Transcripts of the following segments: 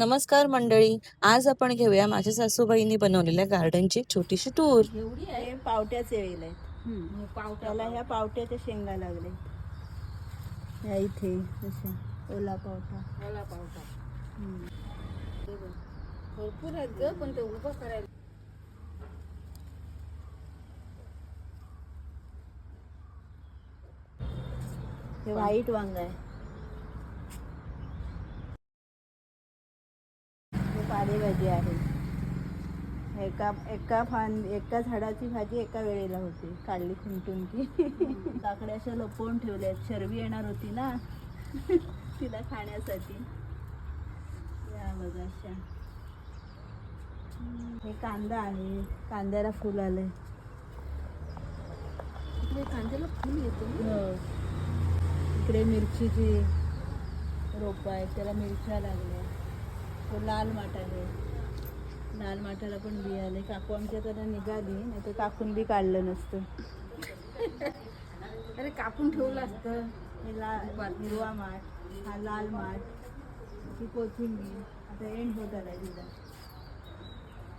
नमस्कार मंडळी, आज आपण घेऊया माझ्या सासूबाईंनी बनवलेल्या गार्डनची छोटीशी टूर. हे पावट्याचे वेल आहेत. त्याला ह्या पावट्याच्या शेंगा लागले ह्या इथे जशा ओला पावटा. भरपूर आहेत ग, पण ते उभं करायला हे व्हाईट वांग आहे. हे पालेभाजी आहे. एका झाडाची भाजी एका वेळेला होती. काढली खुंटून की काकड्या अशा लपवून ठेवल्या. शर्वी येणार होती ना तिला खाण्यासाठी. या बघा अशा. हे कांदा आहे. कांद्याला फुल आलंय. कांद्याला फुल येतो. इकडे मिरचीची रोप आहे, त्याला मिरच्या लागल्या. तो लाल माठ आहे. लाल माठाला पण बी आले. काकू आमच्या त्याला निघाली, नाही तर काकून बी काढलं नसतं. अरे कापून ठेवलं असतं. हे हिरवा माठ, हा लाल माठ, ही कोथिंबीर. आता एंड होत आलाय तिला.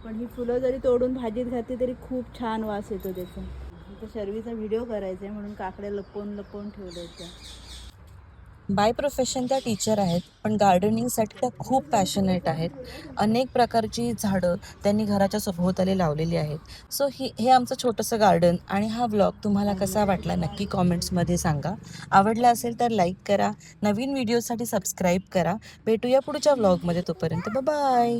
पण ही फुलं जरी तोडून भाजीत घातली तरी खूप छान वास येतो त्याचा. आता शर्वीचा व्हिडिओ करायचा आहे म्हणून काकड्या लपवून ठेवल्या त्या. बाय प्रोफेशन त्या टीचर आहेत, पण गार्डनिंगसाठी त्या खूप पॅशनेट आहेत. अनेक प्रकारची झाडं त्यांनी घराच्या सभोवताली लावलेली आहेत. सो हे आमचं छोटंसं गार्डन आणि हा व्लॉग तुम्हाला कसा वाटला नक्की कॉमेंट्समध्ये सांगा. आवडला असेल तर लाईक करा. नवीन व्हिडिओसाठी सबस्क्राईब करा. भेटूया पुढच्या व्लॉगमध्ये. तोपर्यंत बाय.